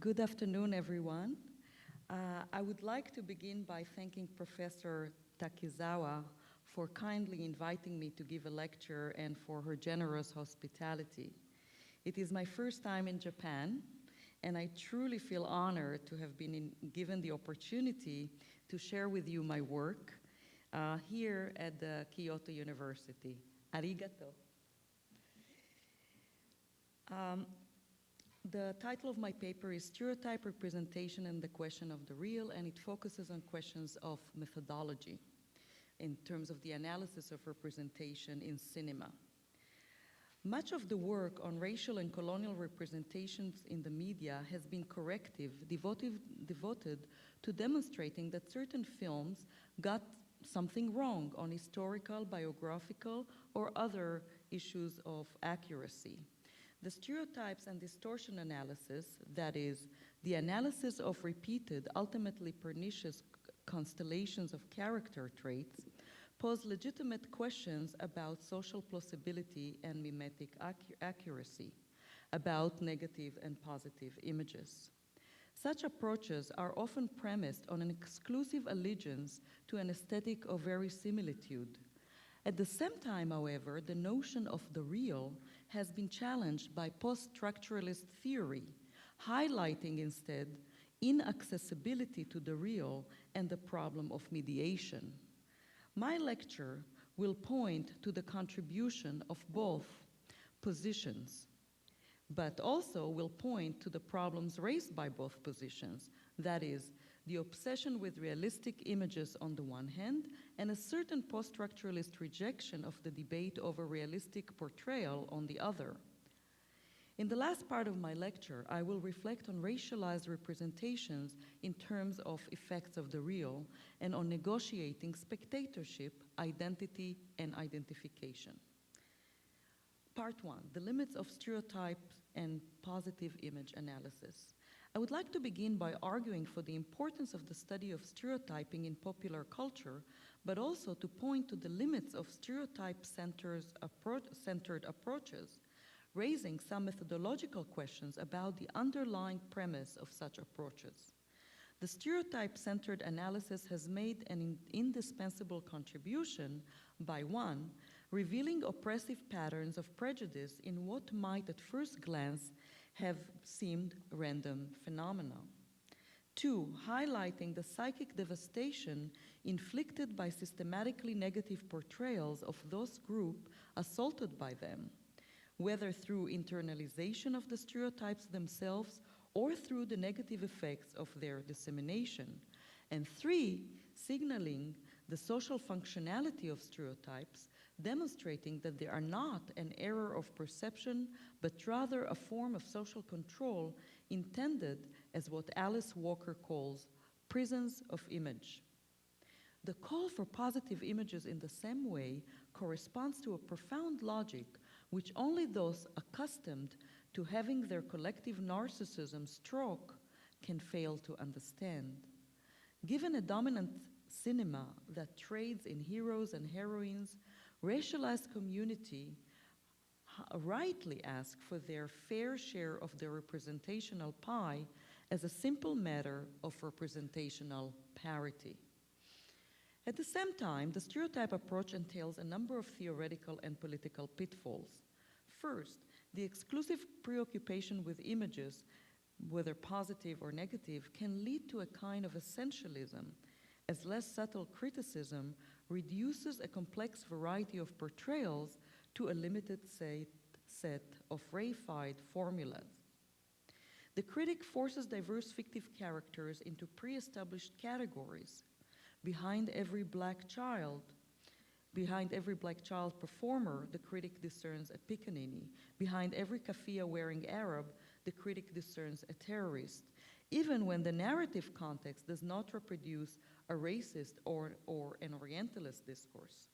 Good afternoon, everyone. I would like to begin by thanking Professor Takizawa for kindly inviting me to give a lecture and for her generous hospitality. It is my first time in Japan, and I truly feel honored to have been given the opportunity to share with you my work here at the Kyoto University. Arigato. The title of my paper is Stereotype, Representation, and the Question of the Real, and it focuses on questions of methodology in terms of the analysis of representation in cinema. Much of the work on racial and colonial representations in the media has been corrective, devoted to demonstrating that certain films got something wrong on historical, biographical, or other issues of accuracy. The stereotypes and distortion analysis, that is, the analysis of repeated, ultimately pernicious constellations of character traits, pose legitimate questions about social plausibility and mimetic accuracy, about negative and positive images. Such approaches are often premised on an exclusive allegiance to an aesthetic of verisimilitude. At the same time, however, the notion of the real has been challenged by post-structuralist theory, highlighting instead inaccessibility to the real and the problem of mediation. My lecture will point to the contribution of both positions, but also will point to the problems raised by both positions, that is, the obsession with realistic images on the one hand, and a certain post-structuralist rejection of the debate over realistic portrayal on the other. In the last part of my lecture, I will reflect on racialized representations in terms of effects of the real and on negotiating spectatorship, identity, and identification. Part 1, the limits of stereotype and positive image analysis. I would like to begin by arguing for the importance of the study of stereotyping in popular culture, but also to point to the limits of stereotype-centered approaches, raising some methodological questions about the underlying premise of such approaches. The stereotype-centered analysis has made an indispensable contribution by 1, revealing oppressive patterns of prejudice in what might at first glance have seemed random phenomena. 2, highlighting the psychic devastation inflicted by systematically negative portrayals of those groups assaulted by them, whether through internalization of the stereotypes themselves or through the negative effects of their dissemination. And 3, signaling the social functionality of stereotypes, demonstrating that they are not an error of perception, but rather a form of social control intended as what Alice Walker calls prisons of image. The call for positive images in the same way corresponds to a profound logic which only those accustomed to having their collective narcissism stroke can fail to understand. Given a dominant cinema that trades in heroes and heroines, racialized community rightly ask for their fair share of the representational pie as a simple matter of representational parity. At the same time, the stereotype approach entails a number of theoretical and political pitfalls. First, the exclusive preoccupation with images, whether positive or negative, can lead to a kind of essentialism, as less subtle criticism reduces a complex variety of portrayals to a limited set of reified formulas. The critic forces diverse fictive characters into pre-established categories. Behind every black child performer, the critic discerns a pickaninny. Behind every kafia-wearing Arab, the critic discerns a terrorist, even when the narrative context does not reproduce a racist or an Orientalist discourse.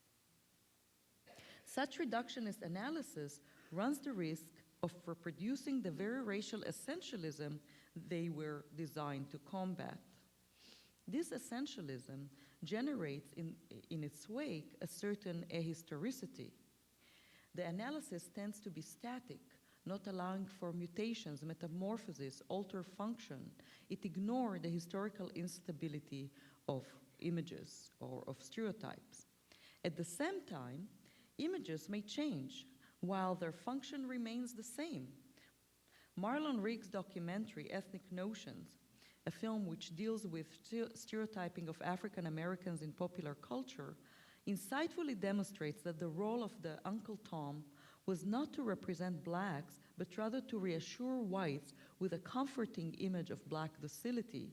Such reductionist analysis runs the risk of reproducing the very racial essentialism they were designed to combat. This essentialism generates in its wake a certain ahistoricity. The analysis tends to be static, not allowing for mutations, metamorphosis, alter function. It ignored the historical instability of images or of stereotypes. At the same time, images may change while their function remains the same. Marlon Riggs' documentary, Ethnic Notions, a film which deals with stereotyping of African Americans in popular culture, insightfully demonstrates that the role of the Uncle Tom was not to represent blacks, but rather to reassure whites with a comforting image of black docility,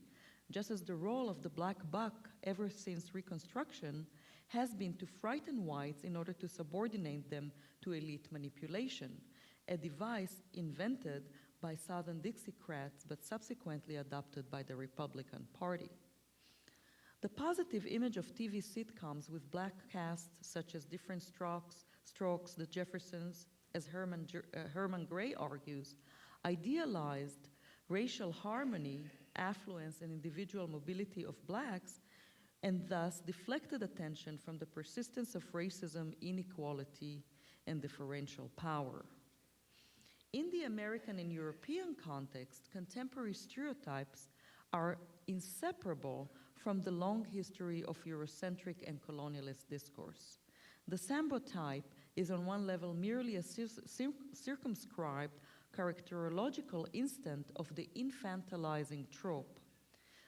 just as the role of the black buck ever since Reconstruction has been to frighten whites in order to subordinate them to elite manipulation, a device invented by Southern Dixiecrats but subsequently adopted by the Republican Party. The positive image of TV sitcoms with black casts such as Different Strokes, The Jeffersons, as Herman Gray argues, idealized racial harmony, affluence, and individual mobility of blacks, and thus deflected attention from the persistence of racism, inequality, and differential power. In the American and European context, contemporary stereotypes are inseparable from the long history of Eurocentric and colonialist discourse. The Sambo type is on one level merely a circumscribed characterological instant of the infantilizing trope.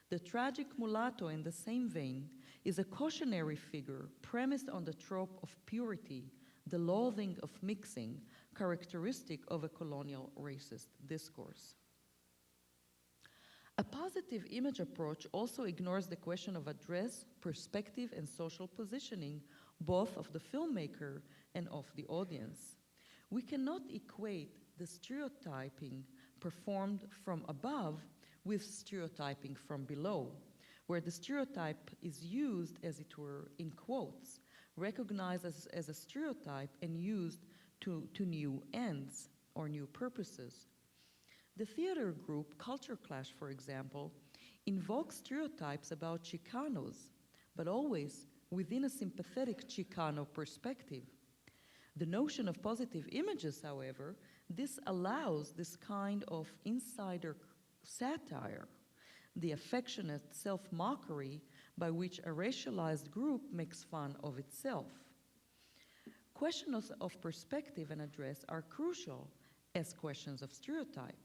The tragic mulatto, in the same vein, is a cautionary figure premised on the trope of purity, the loathing of mixing, characteristic of a colonial racist discourse. A positive image approach also ignores the question of address, perspective, and social positioning, both of the filmmaker and of the audience. We cannot equate the stereotyping performed from above with stereotyping from below, where the stereotype is used, as it were, in quotes, recognized as a stereotype and used to new ends or new purposes. The theater group Culture Clash, for example, invokes stereotypes about Chicanos, but always within a sympathetic Chicano perspective. The notion of positive images, however, this allows this kind of insider satire, the affectionate self-mockery by which a racialized group makes fun of itself. Questions of perspective and address are crucial as questions of stereotype.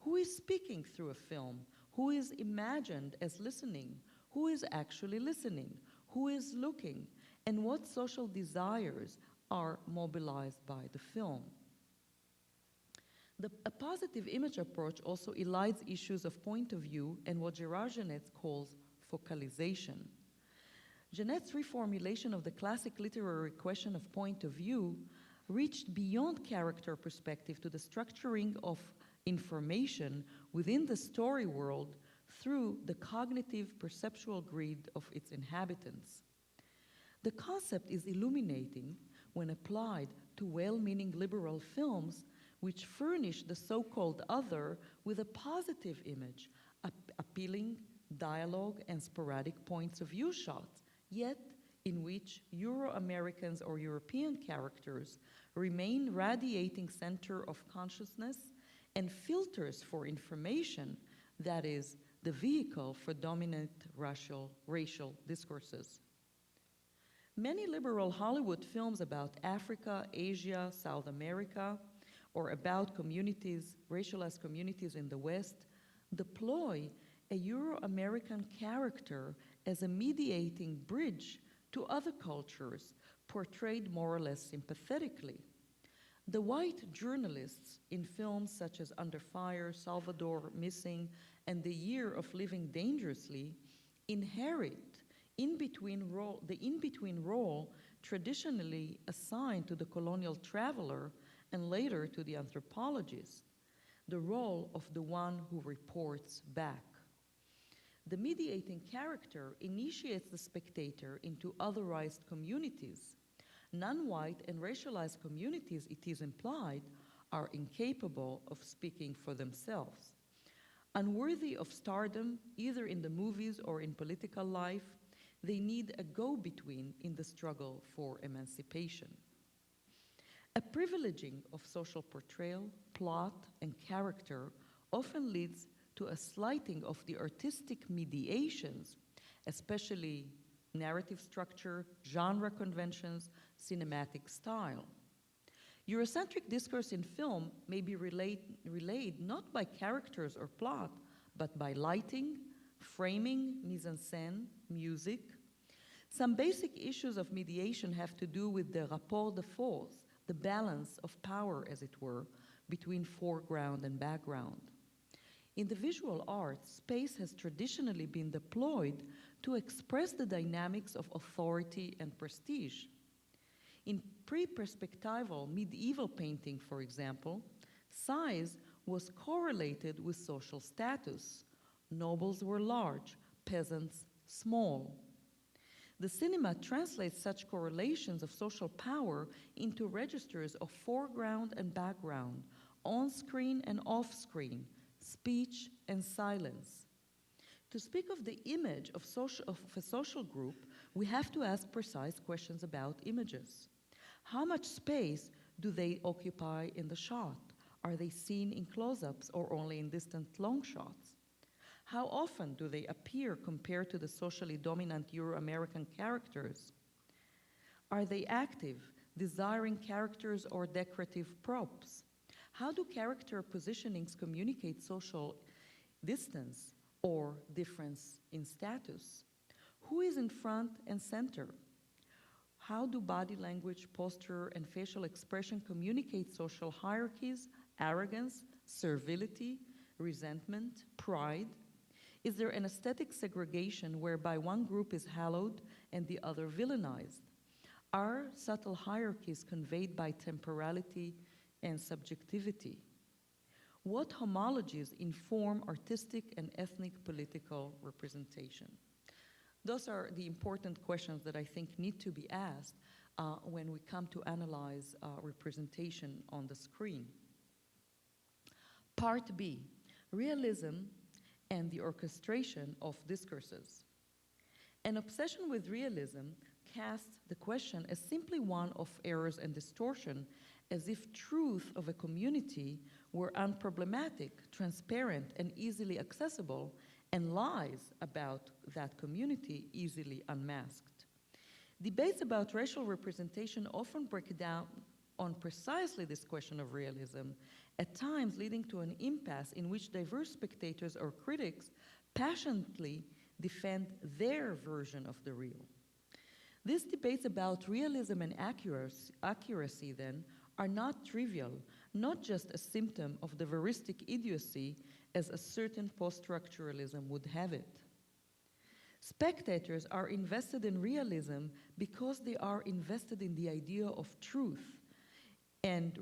Who is speaking through a film? Who is imagined as listening? Who is actually listening? Who is looking? And what social desires are mobilized by the film? A positive image approach also elides issues of point of view and what Gerard Genetz calls focalization. Genetz's reformulation of the classic literary question of point of view reached beyond character perspective to the structuring of information within the story world through the cognitive perceptual grid of its inhabitants. The concept is illuminating when applied to well-meaning liberal films which furnish the so-called other with a positive image, appealing dialogue and sporadic points of view shots, yet in which Euro-Americans or European characters remain radiating center of consciousness and filters for information, that is, the vehicle for dominant racial discourses. Many liberal Hollywood films about Africa, Asia, South America, or about communities, racialized communities in the West, deploy a Euro-American character as a mediating bridge to other cultures, portrayed more or less sympathetically. The white journalists in films such as Under Fire, Salvador Missing, and The Year of Living Dangerously inherit the in-between role traditionally assigned to the colonial traveler and later to the anthropologist, the role of the one who reports back. The mediating character initiates the spectator into otherized communities. Non-white and racialized communities, it is implied, are incapable of speaking for themselves. Unworthy of stardom, either in the movies or in political life, they need a go-between in the struggle for emancipation. A privileging of social portrayal, plot, and character often leads to a slighting of the artistic mediations, especially narrative structure, genre conventions, cinematic style. Eurocentric discourse in film may be relayed not by characters or plot, but by lighting, framing, mise-en-scène, music. Some basic issues of mediation have to do with the rapport de force, the balance of power, as it were, between foreground and background. In the visual arts, space has traditionally been deployed to express the dynamics of authority and prestige. In pre-perspectival medieval painting, for example, size was correlated with social status. Nobles were large, peasants small. The cinema translates such correlations of social power into registers of foreground and background, on-screen and off-screen, speech and silence. To speak of the image of a social group, we have to ask precise questions about images. How much space do they occupy in the shot? Are they seen in close-ups or only in distant long shots? How often do they appear compared to the socially dominant Euro-American characters? Are they active, desiring characters or decorative props? How do character positionings communicate social distance or difference in status? Who is in front and center? How do body language, posture, and facial expression communicate social hierarchies, arrogance, servility, resentment, pride? Is there an aesthetic segregation whereby one group is hallowed and the other villainized? Are subtle hierarchies conveyed by temporality and subjectivity? What homologies inform artistic and ethnic political representation? Those are the important questions that I think need to be asked when we come to analyze representation on the screen. Part B, realism and the orchestration of discourses. An obsession with realism casts the question as simply one of errors and distortion, as if truth of a community were unproblematic, transparent, and easily accessible, and lies about that community easily unmasked. Debates about racial representation often break down on precisely this question of realism, at times leading to an impasse in which diverse spectators or critics passionately defend their version of the real. These debates about realism and accuracy, then, are not trivial, not just a symptom of the veristic idiocy as a certain post-structuralism would have it. Spectators are invested in realism because they are invested in the idea of truth and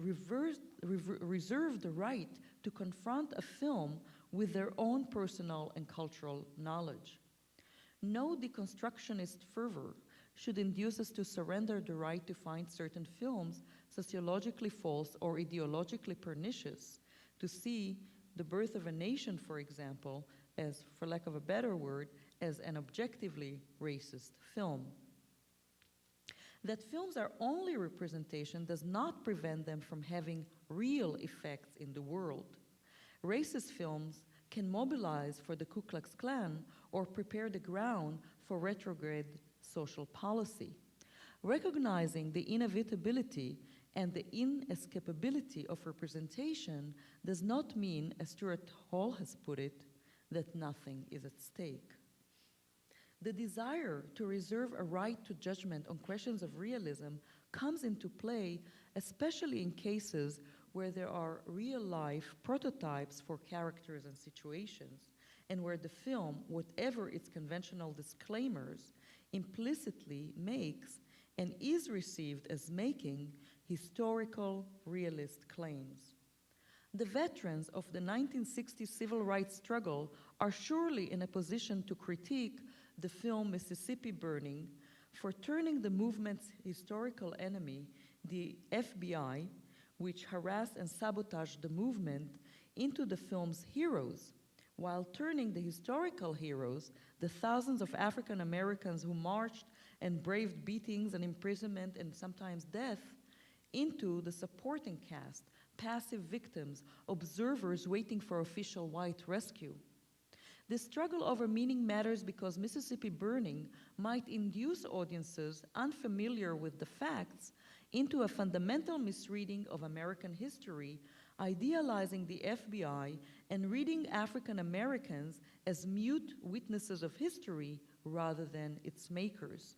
reserve the right to confront a film with their own personal and cultural knowledge. No deconstructionist fervor should induce us to surrender the right to find certain films sociologically false or ideologically pernicious, to see The Birth of a Nation, for example, as, for lack of a better word, as an objectively racist film. That films are only representation does not prevent them from having real effects in the world. Racist films can mobilize for the Ku Klux Klan or prepare the ground for retrograde social policy. Recognizing the inevitability and the inescapability of representation does not mean, as Stuart Hall has put it, that nothing is at stake. The desire to reserve a right to judgment on questions of realism comes into play, especially in cases where there are real-life prototypes for characters and situations, and where the film, whatever its conventional disclaimers, implicitly makes and is received as making historical, realist claims. The veterans of the 1960s civil rights struggle are surely in a position to critique the film Mississippi Burning for turning the movement's historical enemy, the FBI, which harassed and sabotaged the movement, into the film's heroes, while turning the historical heroes, the thousands of African Americans who marched and braved beatings and imprisonment and sometimes death, into the supporting cast, passive victims, observers waiting for official white rescue. The struggle over meaning matters because Mississippi Burning might induce audiences unfamiliar with the facts into a fundamental misreading of American history, idealizing the FBI and reading African Americans as mute witnesses of history rather than its makers.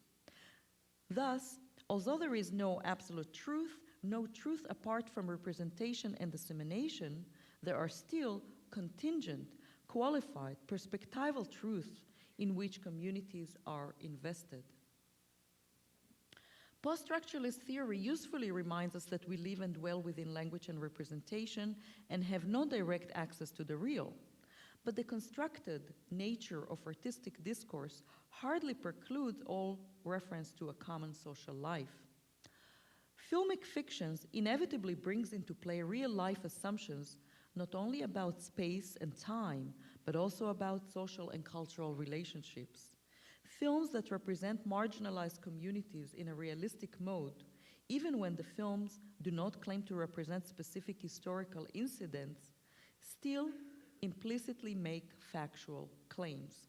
Thus, although there is no absolute truth, no truth apart from representation and dissemination, there are still contingent, qualified, perspectival truths in which communities are invested. Post-structuralist theory usefully reminds us that we live and dwell within language and representation and have no direct access to the real. But the constructed nature of artistic discourse hardly precludes all reference to a common social life. Filmic fictions inevitably brings into play real-life assumptions not only about space and time, but also about social and cultural relationships. Films that represent marginalized communities in a realistic mode, even when the films do not claim to represent specific historical incidents, still implicitly make factual claims.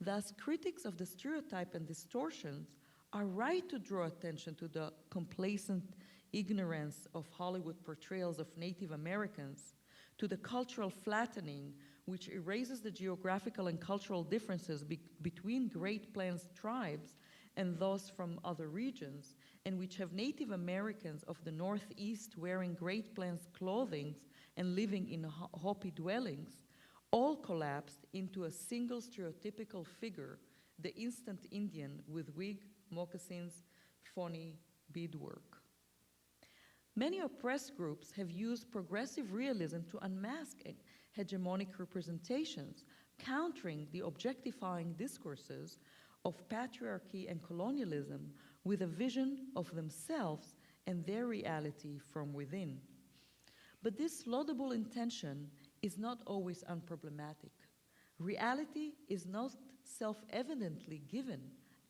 Thus, critics of the stereotype and distortions are right to draw attention to the complacent ignorance of Hollywood portrayals of Native Americans, to the cultural flattening which erases the geographical and cultural differences between Great Plains tribes and those from other regions, and which have Native Americans of the Northeast wearing Great Plains clothing and living in Hopi dwellings, all collapsed into a single stereotypical figure, the instant Indian with wig, moccasins, phony beadwork. Many oppressed groups have used progressive realism to unmask hegemonic representations, countering the objectifying discourses of patriarchy and colonialism with a vision of themselves and their reality from within. But this laudable intention is not always unproblematic. Reality is not self-evidently given,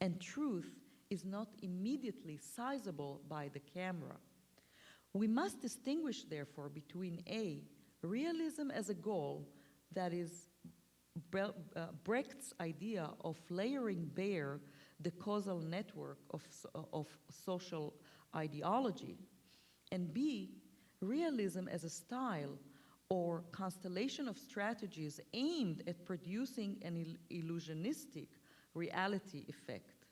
and truth is not immediately sizable by the camera. We must distinguish, therefore, between A, realism as a goal, that is Brecht's idea of layering bare the causal network of social ideology, and B, realism as a style or constellation of strategies aimed at producing an illusionistic reality effect.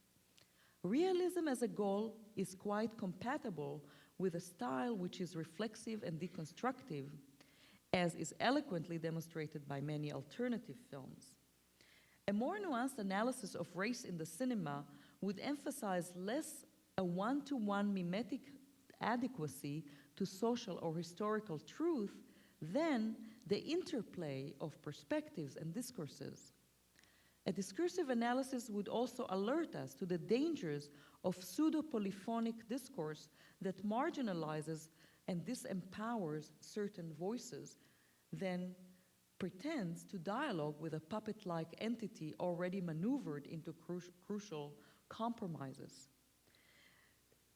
Realism as a goal is quite compatible with a style which is reflexive and deconstructive, as is eloquently demonstrated by many alternative films. A more nuanced analysis of race in the cinema would emphasize less a one-to-one mimetic adequacy to social or historical truth than the interplay of perspectives and discourses. A discursive analysis would also alert us to the dangers of pseudo-polyphonic discourse that marginalizes and disempowers certain voices, then pretends to dialogue with a puppet-like entity already maneuvered into crucial compromises.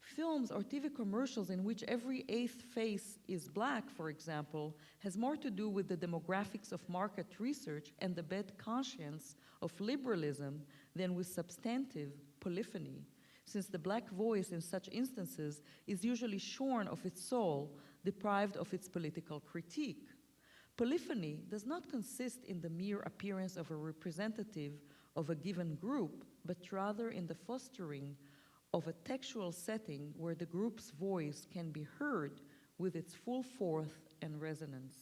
Films or TV commercials in which every eighth face is black, for example, has more to do with the demographics of market research and the bad conscience of liberalism than with substantive polyphony, since the black voice in such instances is usually shorn of its soul, deprived of its political critique. Polyphony does not consist in the mere appearance of a representative of a given group, but rather in the fostering of a textual setting where the group's voice can be heard with its full force and resonance.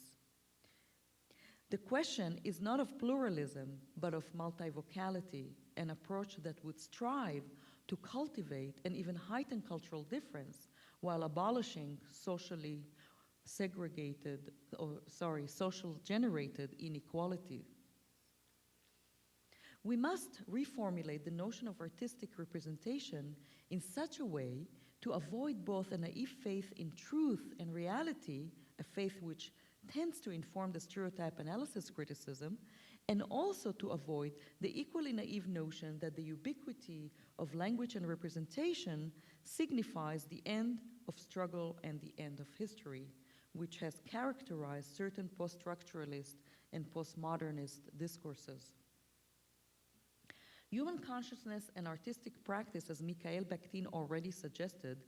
The question is not of pluralism, but of multivocality, an approach that would strive to cultivate and even heighten cultural difference while abolishing socially segregated, social generated inequality. We must reformulate the notion of artistic representation in such a way to avoid both a naive faith in truth and reality, a faith which tends to inform the stereotype analysis criticism, and also to avoid the equally naive notion that the ubiquity of language and representation signifies the end of struggle and the end of history, which has characterized certain post-structuralist and postmodernist discourses. Human consciousness and artistic practice, as Mikhail Bakhtin already suggested,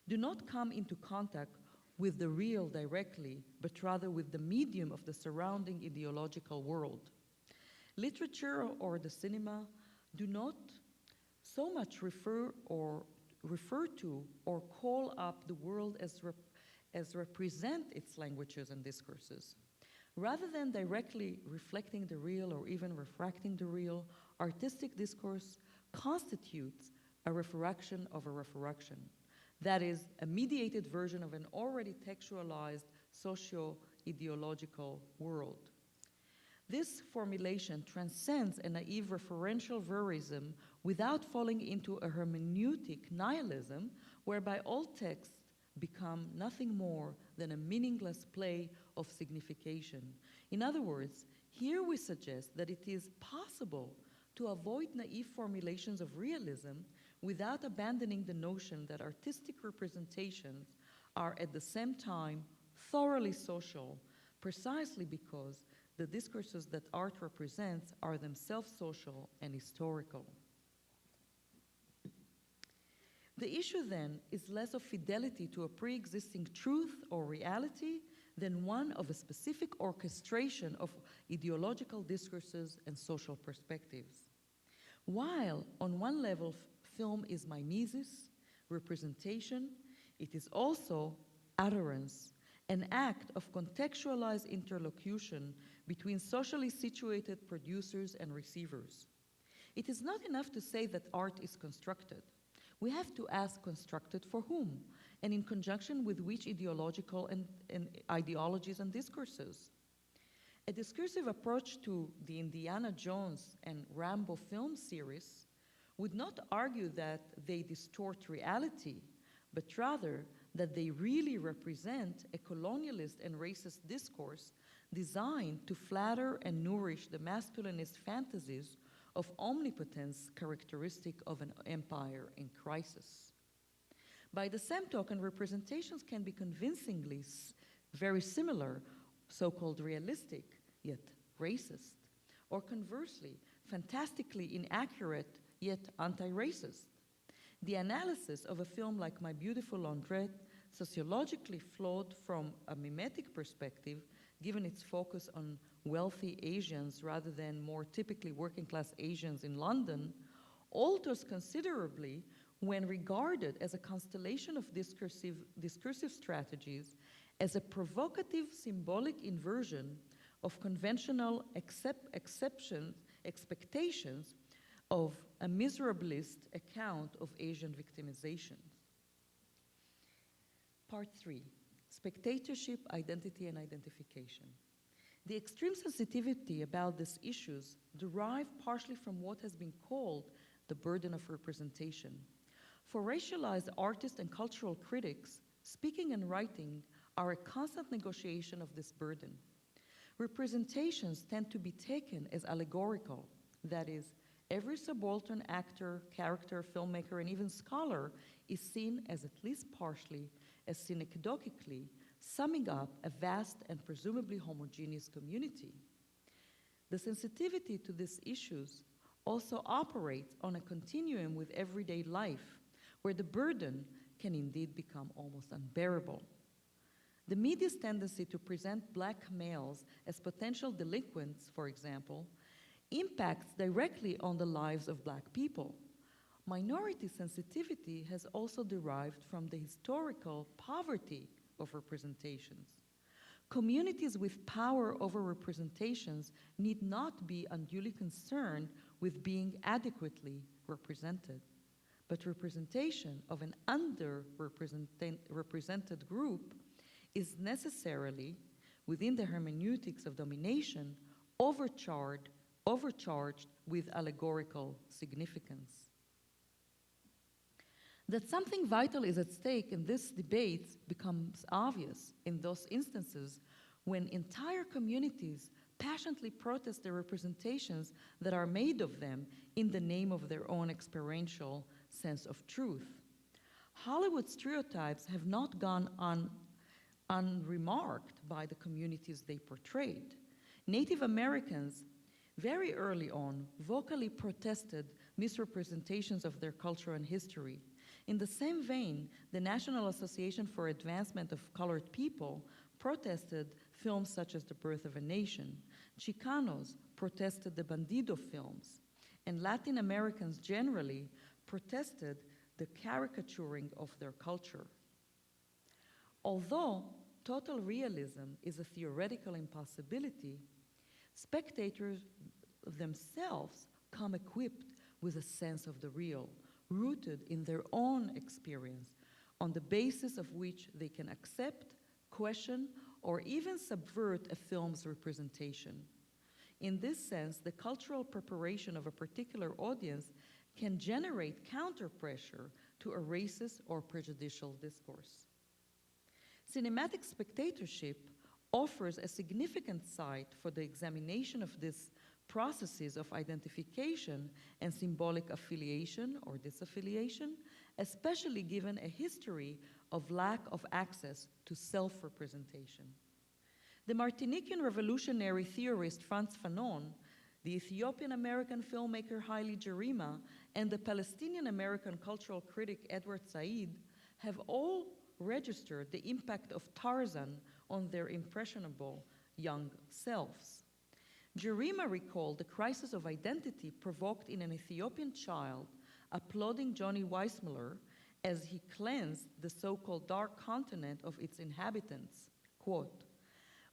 do not come into contact with the real directly, but rather with the medium of the surrounding ideological world. Literature or the cinema do not so much refer to or call up the world as represent its languages and discourses. Rather than directly reflecting the real or even refracting the real, artistic discourse constitutes a refraction of a refraction. That is, a mediated version of an already textualized socio-ideological world. This formulation transcends a naive referential verism without falling into a hermeneutic nihilism, whereby all texts become nothing more than a meaningless play of signification. In other words, here we suggest that it is possible to avoid naive formulations of realism without abandoning the notion that artistic representations are at the same time thoroughly social, precisely because the discourses that art represents are themselves social and historical. The issue then is less of fidelity to a pre-existing truth or reality than one of a specific orchestration of ideological discourses and social perspectives. While on one level film is mimesis, representation, it is also utterance, an act of contextualized interlocution between socially situated producers and receivers. It is not enough to say that art is constructed. We have to ask, constructed for whom, and in conjunction with which ideological and ideologies and discourses. A discursive approach to the Indiana Jones and Rambo film series would not argue that they distort reality, but rather that they really represent a colonialist and racist discourse designed to flatter and nourish the masculinist fantasies of omnipotence characteristic of an empire in crisis. By the same token, representations can be convincingly very similar, so-called realistic, yet racist, or conversely, fantastically inaccurate, yet anti-racist. The analysis of a film like My Beautiful Laundrette, sociologically flawed from a mimetic perspective, given its focus on wealthy Asians rather than more typically working-class Asians in London, alters considerably when regarded as a constellation of discursive strategies, as a provocative symbolic inversion of conventional expectations of a miserablist account of Asian victimization. Part 3, spectatorship, identity, and identification. The extreme sensitivity about these issues derive partially from what has been called the burden of representation. For racialized artists and cultural critics, speaking and writing are a constant negotiation of this burden. Representations tend to be taken as allegorical, that is, every subaltern actor, character, filmmaker, and even scholar is seen as at least partially, as synecdochically, summing up a vast and presumably homogeneous community. The sensitivity to these issues also operates on a continuum with everyday life, where the burden can indeed become almost unbearable. The media's tendency to present black males as potential delinquents, for example, impacts directly on the lives of black people. Minority sensitivity has also derived from the historical poverty of representations. Communities with power over representations need not be unduly concerned with being adequately represented, but representation of an underrepresented group is necessarily, within the hermeneutics of domination, overcharged with allegorical significance. That something vital is at stake in this debate becomes obvious in those instances when entire communities passionately protest the representations that are made of them in the name of their own experiential sense of truth. Hollywood stereotypes have not gone unremarked by the communities they portrayed. Native Americans, very early on, vocally protested misrepresentations of their culture and history. In the same vein, the National Association for Advancement of Colored People protested films such as The Birth of a Nation. Chicanos protested the Bandido films. And Latin Americans generally protested the caricaturing of their culture. Although total realism is a theoretical impossibility, spectators themselves come equipped with a sense of the real, rooted in their own experience, on the basis of which they can accept, question, or even subvert a film's representation. In this sense, the cultural preparation of a particular audience can generate counter-pressure to a racist or prejudicial discourse. Cinematic spectatorship offers a significant site for the examination of these processes of identification and symbolic affiliation or disaffiliation, especially given a history of lack of access to self-representation. The Martinican revolutionary theorist Frantz Fanon, the Ethiopian-American filmmaker Haile Gerima, and the Palestinian-American cultural critic Edward Said have all registered the impact of Tarzan on their impressionable young selves. Gerima recalled the crisis of identity provoked in an Ethiopian child applauding Johnny Weissmuller as he cleansed the so-called dark continent of its inhabitants. Quote,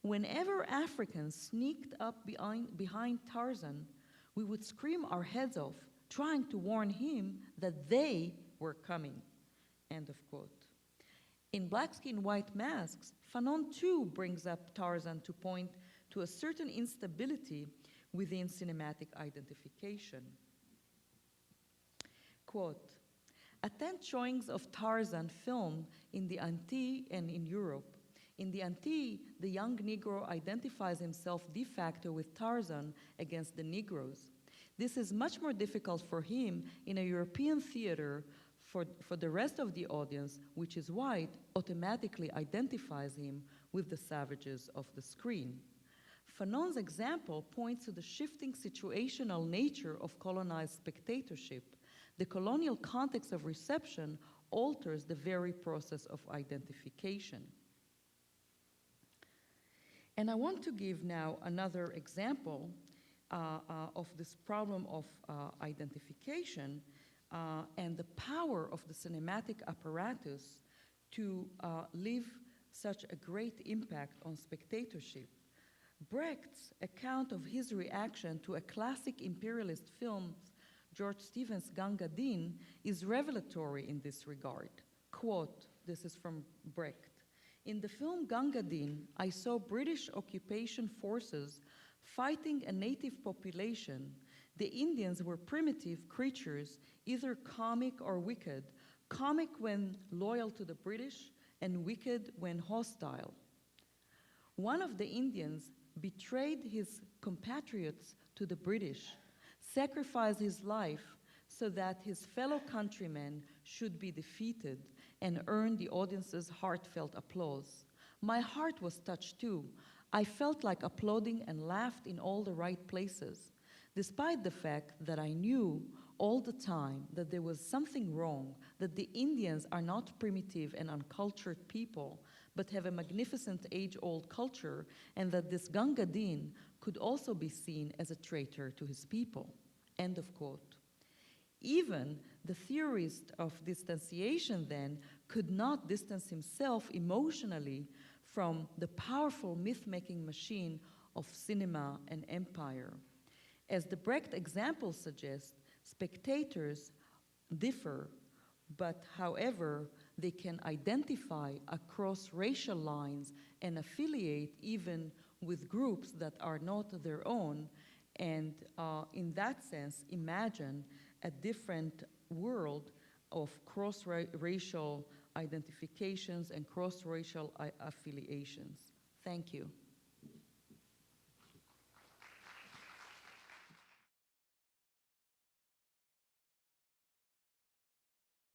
"Whenever Africans sneaked up behind Tarzan, we would scream our heads off, trying to warn him that they were coming." End of quote. In Black Skin, White Masks, Fanon too brings up Tarzan to point to a certain instability within cinematic identification. Quote, "Attend showings of Tarzan film in the Antilles and in Europe. In the Antilles, the young Negro identifies himself de facto with Tarzan against the Negroes. This is much more difficult for him in a European theater for the rest of the audience, which is white, automatically identifies him with the savages of the screen." Fanon's example points to the shifting situational nature of colonized spectatorship. The colonial context of reception alters the very process of identification. And I want to give now another example of this problem of identification and the power of the cinematic apparatus to leave such a great impact on spectatorship. Brecht's account of his reaction to a classic imperialist film, George Stevens' Ganga Din, is revelatory in this regard. Quote, this is from Brecht, "In the film Ganga Din, I saw British occupation forces fighting a native population. The Indians were primitive creatures, either comic or wicked, comic when loyal to the British and wicked when hostile. One of the Indians betrayed his compatriots to the British, sacrificed his life so that his fellow countrymen should be defeated and earn the audience's heartfelt applause. My heart was touched too. I felt like applauding and laughed in all the right places, despite the fact that I knew all the time that there was something wrong, that the Indians are not primitive and uncultured people, but have a magnificent age-old culture, and that this Ganga Din could also be seen as a traitor to his people." End of quote. Even the theorist of distanciation then could not distance himself emotionally from the powerful myth-making machine of cinema and empire. As the Brecht example suggests, spectators differ, but however, they can identify across racial lines and affiliate even with groups that are not their own, and in that sense, imagine a different world of cross-racial identifications and cross-racial affiliations. Thank you.